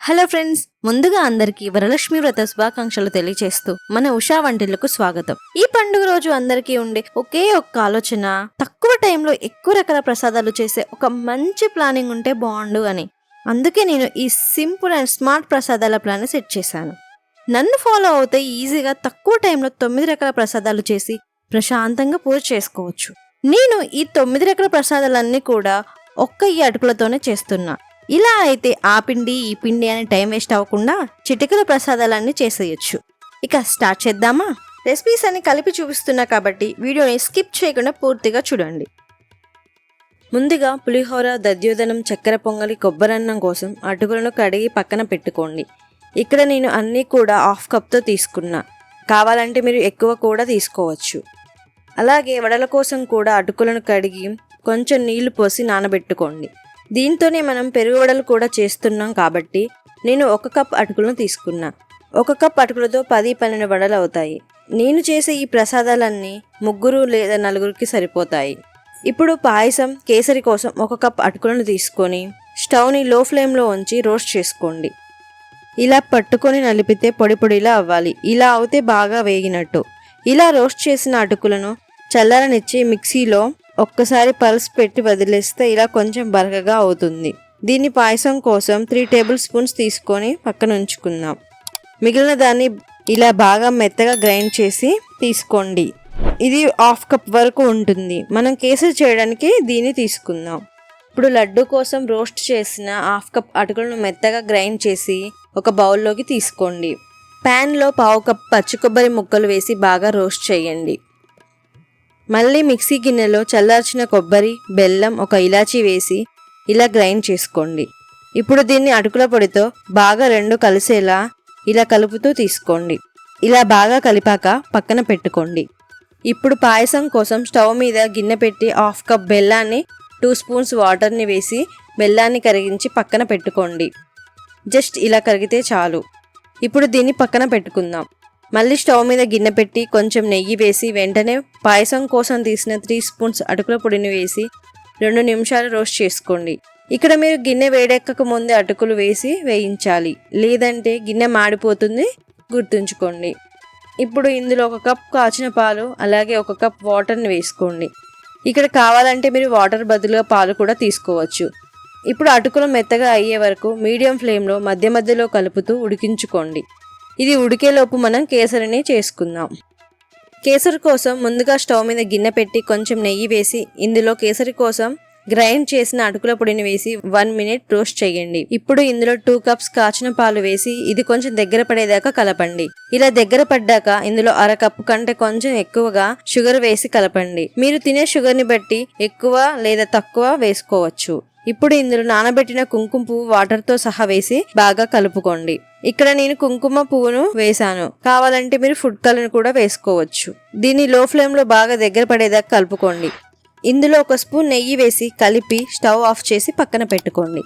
Hello friends, ముందుగా అందరికీ వరలక్ష్మి వ్రత శుభాకాంక్షలు తెలియజేస్తూ మన ఉషా వంటిలకు స్వాగతం. ఈ పండుగ రోజు అందరికీ ఉండే ఒకే ఒక్క ఆలోచన, తక్కువ టైంలో ఎక్కువ రకాల ప్రసాదాలు చేసే ఒక మంచి ప్లానింగ్ ఉంటే బాగుండు అని. అందుకే నేను ఈ సింపుల్ అండ్ స్మార్ట్ ప్రసాదాల ప్లాన్ సెట్ చేశాను. నన్ను ఫాలో అవుతే ఈజీగా తక్కువ టైంలో 9 రకాల ప్రసాదాలు చేసి ప్రశాంతంగా పూజ చేసుకోవచ్చు. నేను ఈ 9 రకాల ప్రసాదాలన్నీ కూడా ఈ అటుకులతోనే చేస్తున్నా. ఇలా అయితే ఆ పిండి ఈ పిండి అని టైం వేస్ట్ అవ్వకుండా చిటికల ప్రసాదాలన్నీ చేసేయచ్చు. ఇక స్టార్ట్ చేద్దామా? రెసిపీస్ అన్ని కలిపి చూపిస్తున్నా కాబట్టి వీడియోని స్కిప్ చేయకుండా పూర్తిగా చూడండి. ముందుగా పులిహోర, దధ్యోదనం, చక్కెర పొంగలి, కొబ్బరన్నం కోసం అటుకులను కడిగి పక్కన పెట్టుకోండి. ఇక్కడ నేను అన్నీ కూడా 1/2 కప్తో తీసుకున్నా. కావాలంటే మీరు ఎక్కువ కూడా తీసుకోవచ్చు. అలాగే వడల కోసం కూడా అటుకులను కడిగి కొంచెం నీళ్లు పోసి నానబెట్టుకోండి. దీంతోనే మనం పెరుగు వడలు కూడా చేస్తున్నాం కాబట్టి నేను 1 కప్ అటుకులను తీసుకున్నా. 1 కప్ అటుకులతో 10-12 వడలు అవుతాయి. నేను చేసే ఈ ప్రసాదాలన్నీ 3 లేదా 4కి సరిపోతాయి. ఇప్పుడు పాయసం, కేసరి కోసం 1 కప్ అటుకులను తీసుకొని స్టవ్ని లో ఫ్లేమ్లో ఉంచి రోస్ట్ చేసుకోండి. ఇలా పట్టుకొని నలిపితే పొడి పొడిలా అవ్వాలి. ఇలా అవుతే బాగా వేగినట్టు. ఇలా రోస్ట్ చేసిన అటుకులను చల్లారనిచ్చి మిక్సీలో ఒక్కసారి పల్స్ పెట్టి వదిలేస్తే ఇలా కొంచెం బరకగా అవుతుంది. దీన్ని పాయసం కోసం 3 టేబుల్ స్పూన్స్ తీసుకొని పక్కన ఉంచుకుందాం. మిగిలిన దాన్ని ఇలా బాగా మెత్తగా గ్రైండ్ చేసి తీసుకోండి. ఇది 1/2 కప్ వరకు ఉంటుంది. మనం కేసరి చేయడానికి దీన్ని తీసుకుందాం. ఇప్పుడు లడ్డు కోసం రోస్ట్ చేసిన 1/2 కప్ అటుకులను మెత్తగా గ్రైండ్ చేసి ఒక బౌల్లోకి తీసుకోండి. ప్యాన్లో 1/2 కప్ పచ్చి కొబ్బరి ముక్కలు వేసి బాగా రోస్ట్ చేయండి. మళ్ళీ మిక్సీ గిన్నెలో చల్లార్చిన కొబ్బరి, బెల్లం, 1 ఇలాచీ వేసి ఇలా గ్రైండ్ చేసుకోండి. ఇప్పుడు దీన్ని అటుకుల పొడితో బాగా 2 కలిసేలా ఇలా కలుపుతూ తీసుకోండి. ఇలా బాగా కలిపాక పక్కన పెట్టుకోండి. ఇప్పుడు పాయసం కోసం స్టవ్ మీద గిన్నె పెట్టి 1/2 కప్ బెల్లాన్ని 2 స్పూన్స్ వాటర్ని వేసి బెల్లాన్ని కరిగించి పక్కన పెట్టుకోండి. జస్ట్ ఇలా కరిగితే చాలు. ఇప్పుడు దీన్ని పక్కన పెట్టుకుందాం. మళ్ళీ స్టవ్ మీద గిన్నె పెట్టి కొంచెం నెయ్యి వేసి వెంటనే పాయసం కోసం తీసిన 3 స్పూన్స్ అటుకుల పొడిని వేసి 2 నిమిషాలు రోస్ట్ చేసుకోండి. ఇక్కడ మీరు గిన్నె వేడెక్కక ముందే అటుకులు వేసి వేయించాలి, లేదంటే గిన్నె మాడిపోతుంది, గుర్తుంచుకోండి. ఇప్పుడు ఇందులో 1 కప్ కాచిన పాలు, అలాగే 1 కప్ వాటర్ని వేసుకోండి. ఇక్కడ కావాలంటే మీరు వాటర్ బదులుగా పాలు కూడా తీసుకోవచ్చు. ఇప్పుడు అటుకులు మెత్తగా అయ్యే వరకు మీడియం ఫ్లేమ్లో మధ్య మధ్యలో కలుపుతూ ఉడికించుకోండి. ఇది ఉడికేలోపు మనం కేసరిని చేసుకుందాం. కేసరి కోసం ముందుగా స్టవ్ మీద గిన్నె పెట్టి కొంచెం నెయ్యి వేసి ఇందులో కేసరి కోసం గ్రైండ్ చేసిన అటుకుల పొడిని వేసి 1 మినిట్ రోస్ట్ చేయండి. ఇప్పుడు ఇందులో 2 కప్స్ కాచిన పాలు వేసి ఇది కొంచెం దగ్గర పడేదాకా కలపండి. ఇలా దగ్గర పడ్డాక ఇందులో 1/2 కప్పు కంటే కొంచెం ఎక్కువగా షుగర్ వేసి కలపండి. మీరు తినే షుగర్ని బట్టి ఎక్కువ లేదా తక్కువ వేసుకోవచ్చు. ఇప్పుడు ఇందులో నానబెట్టిన కుంకుమ పువ్వు వాటర్తో సహా వేసి బాగా కలుపుకోండి. ఇక్కడ నేను కుంకుమ పువ్వును వేసాను, కావాలంటే మీరు ఫుడ్ కలర్ కూడా వేసుకోవచ్చు. దీన్ని లో ఫ్లేమ్లో బాగా దగ్గర పడేదాకా కలుపుకోండి. ఇందులో 1 స్పూన్ నెయ్యి వేసి కలిపి స్టవ్ ఆఫ్ చేసి పక్కన పెట్టుకోండి.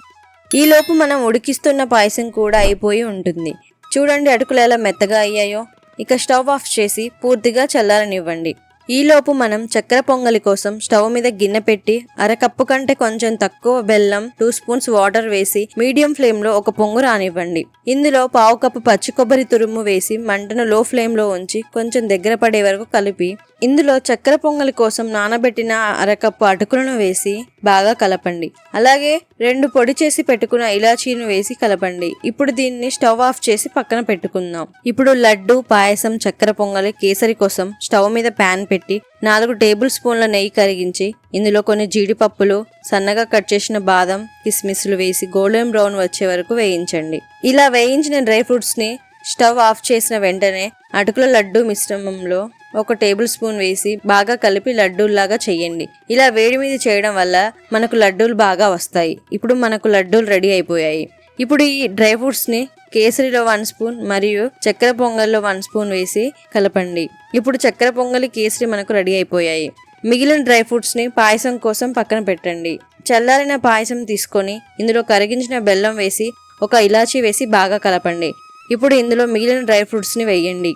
ఈలోపు మనం ఉడికిస్తున్న పాయసం కూడా అయిపోయి ఉంటుంది. చూడండి అటుకులు ఎలా మెత్తగా అయ్యాయో. ఇక స్టవ్ ఆఫ్ చేసి పూర్తిగా చల్లారనివ్వండి. ఈలోపు మనం చక్కెర పొంగలి కోసం స్టవ్ మీద గిన్నె పెట్టి 1/2 కప్పు కంటే కొంచెం తక్కువ బెల్లం, 2 స్పూన్స్ వాటర్ వేసి మీడియం ఫ్లేమ్లో 1 పొంగు రానివ్వండి. ఇందులో 1/2 కప్పు పచ్చి కొబ్బరి తురుము వేసి మంటను లో ఫ్లేమ్లో ఉంచి కొంచెం దగ్గర పడే వరకు కలిపి ఇందులో చక్కెర పొంగలి కోసం నానబెట్టిన 1/2 కప్పు అటుకులను వేసి బాగా కలపండి. అలాగే 2 పొడి చేసి పెట్టుకున్న ఇలాచీను వేసి కలపండి. ఇప్పుడు దీన్ని స్టవ్ ఆఫ్ చేసి పక్కన పెట్టుకుందాం. ఇప్పుడు లడ్డు, పాయసం, చక్కెర పొంగలి, కేసరి కోసం స్టవ్ మీద ప్యాన్ పెట్టి 4 టేబుల్ స్పూన్ల నెయ్యి కరిగించి ఇందులో కొన్ని జీడిపప్పులు, సన్నగా కట్ చేసిన బాదం, కిస్మిస్లు వేసి గోల్డెన్ బ్రౌన్ వచ్చే వరకు వేయించండి. ఇలా వేయించిన డ్రై ఫ్రూట్స్ని స్టవ్ ఆఫ్ చేసిన వెంటనే అటుకుల లడ్డు మిశ్రమంలో 1 టేబుల్ స్పూన్ వేసి బాగా కలిపి లడ్డూల్లాగా చేయండి. ఇలా వేడి మీద చేయడం వల్ల మనకు లడ్డూలు బాగా వస్తాయి. ఇప్పుడు మనకు లడ్డూలు రెడీ అయిపోయాయి. ఇప్పుడు ఈ డ్రై ఫ్రూట్స్ని కేసరిలో 1 స్పూన్ మరియు చక్కెర పొంగల్లో 1 స్పూన్ వేసి కలపండి. ఇప్పుడు చక్కెర పొంగలి, కేసరి మనకు రెడీ అయిపోయాయి. మిగిలిన డ్రై ఫ్రూట్స్ని పాయసం కోసం పక్కన పెట్టండి. చల్లారిన పాయసం తీసుకొని ఇందులో కరిగించిన బెల్లం వేసి 1 ఇలాచీ వేసి బాగా కలపండి. ఇప్పుడు ఇందులో మిగిలిన డ్రై ఫ్రూట్స్ని వేయండి.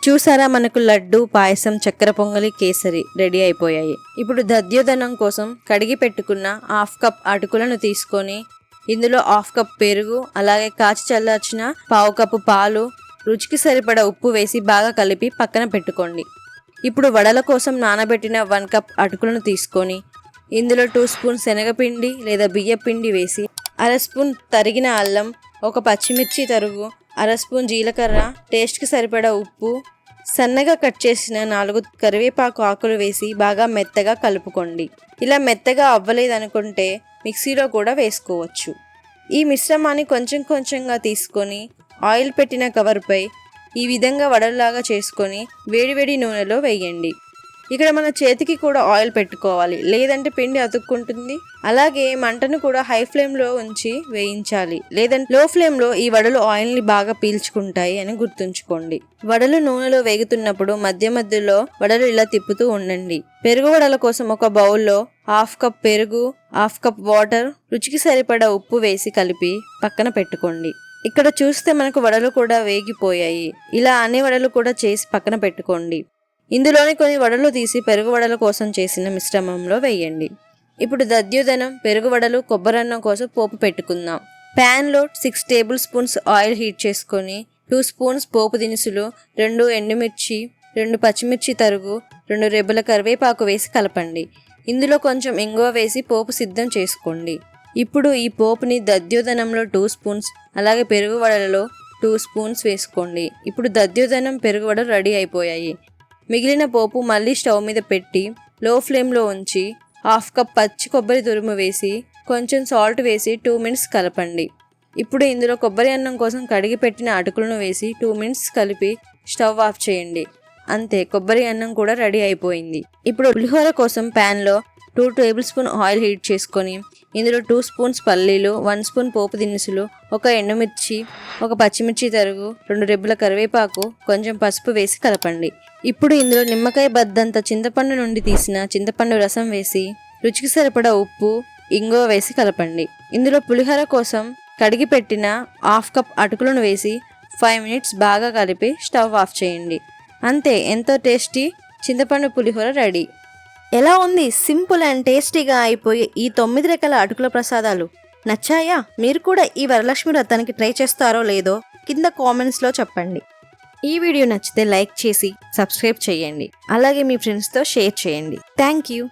చూసారా, మనకు లడ్డు, పాయసం, చక్కెర పొంగలి, కేసరి రెడీ అయిపోయాయి. ఇప్పుడు దధ్యోదనం కోసం కడిగి పెట్టుకున్న 1/2 కప్ అటుకులను తీసుకొని ఇందులో 1/2 కప్ పెరుగు, అలాగే కాచి చల్లార్చిన 1/2 కప్పు పాలు, రుచికి సరిపడా ఉప్పు వేసి బాగా కలిపి పక్కన పెట్టుకోండి. ఇప్పుడు వడల కోసం నానబెట్టిన 1 కప్ అటుకులను తీసుకొని ఇందులో 2 స్పూన్ శనగపిండి లేదా బియ్యపిండి వేసి 1/2 స్పూన్ తరిగిన అల్లం, 1 పచ్చిమిర్చి తరుగు, 1/2 స్పూన్ జీలకర్ర, టేస్ట్కి సరిపడా ఉప్పు, సన్నగా కట్ చేసిన 4 కరివేపాకు ఆకులు వేసి బాగా మెత్తగా కలుపుకోండి. ఇలా మెత్తగా అవ్వలేదనుకుంటే మిక్సీలో కూడా వేసుకోవచ్చు. ఈ మిశ్రమాన్ని కొంచెం కొంచెంగా తీసుకొని ఆయిల్ పెట్టిన కవర్పై ఈ విధంగా వడల్లాగా చేసుకొని వేడివేడి నూనెలో వేయండి. ఇక్కడ మన చేతికి కూడా ఆయిల్ పెట్టుకోవాలి, లేదంటే పిండి అతుక్కుంటుంది. అలాగే మంటను కూడా హై ఫ్లేమ్లో ఉంచి వేయించాలి, లేదంటే లో ఫ్లేమ్లో ఈ వడలు ఆయిల్ని బాగా పీల్చుకుంటాయి అని గుర్తుంచుకోండి. వడలు నూనెలో వేగుతున్నప్పుడు మధ్య మధ్యలో వడలు ఇలా తిప్పుతూ ఉండండి. పెరుగు వడల కోసం ఒక బౌల్లో 1/2 కప్ పెరుగు, 1/2 కప్ వాటర్, రుచికి సరిపడా ఉప్పు వేసి కలిపి పక్కన పెట్టుకోండి. ఇక్కడ చూస్తే మనకు వడలు కూడా వేగిపోయాయి. ఇలా అన్ని వడలు కూడా చేసి పక్కన పెట్టుకోండి. ఇందులోని కొన్ని వడలు తీసి పెరుగు వడల కోసం చేసిన మిశ్రమంలో వేయండి. ఇప్పుడు దధ్యోదనం, పెరుగు వడలు, కొబ్బరన్నం కోసం పోపు పెట్టుకుందాం. ప్యాన్లో 6 టేబుల్ స్పూన్స్ ఆయిల్ హీట్ చేసుకొని 2 స్పూన్స్ పోపు దినుసులు, 2 ఎండుమిర్చి, 2 పచ్చిమిర్చి తరుగు, 2 రెబ్బల కరివేపాకు వేసి కలపండి. ఇందులో కొంచెం ఇంగువ వేసి పోపు సిద్ధం చేసుకోండి. ఇప్పుడు ఈ పోపుని దధ్యోదనంలో 2 స్పూన్స్, అలాగే పెరుగు వడలలో 2 స్పూన్స్ వేసుకోండి. ఇప్పుడు దధ్యోదనం, పెరుగు వడలు రెడీ అయిపోయాయి. మిగిలిన పోపు మళ్ళీ స్టవ్ మీద పెట్టి లో ఫ్లేమ్లో ఉంచి 1/2 కప్ పచ్చి కొబ్బరి తురుము వేసి కొంచెం సాల్ట్ వేసి 2 మినిట్స్ కలపండి. ఇప్పుడు ఇందులో కొబ్బరి అన్నం కోసం కడిగి పెట్టిన అటుకులను వేసి 2 మినిట్స్ కలిపి స్టవ్ ఆఫ్ చేయండి. అంతే, కొబ్బరి అన్నం కూడా రెడీ అయిపోయింది. ఇప్పుడు పులిహోర కోసం ప్యాన్లో 2 టేబుల్ స్పూన్ ఆయిల్ హీట్ చేసుకొని ఇందులో 2 స్పూన్స్ పల్లీలు, 1 స్పూన్ పోపు దినుసులు, 1 ఎండుమిర్చి, 1 పచ్చిమిర్చి తరుగు, 2 రెబ్బల కరివేపాకు, కొంచెం పసుపు వేసి కలపండి. ఇప్పుడు ఇందులో నిమ్మకాయ బద్దంత చింతపండు నుండి తీసిన చింతపండు రసం వేసి రుచికి సరిపడా ఉప్పు, ఇంగువ వేసి కలపండి. ఇందులో పులిహోర కోసం కడిగి పెట్టిన 1/2 కప్ అటుకులను వేసి 5 మినిట్స్ బాగా కలిపి స్టవ్ ఆఫ్ చేయండి. అంతే, ఎంతో టేస్టీ చింతపండు పులిహోర రెడీ. ఎలా ఉంది? సింపుల్ అండ్ టేస్టీగా అయిపోయే ఈ 9 రకాల అటుకుల ప్రసాదాలు నచ్చాయా? మీరు కూడా ఈ వరలక్ష్మి వ్రతానికి ట్రై చేస్తారో లేదో కింద కామెంట్స్లో చెప్పండి. ఈ వీడియో నచ్చితే లైక్ చేసి సబ్స్క్రైబ్ చేయండి. అలాగే మీ ఫ్రెండ్స్తో షేర్ చేయండి. Thank you.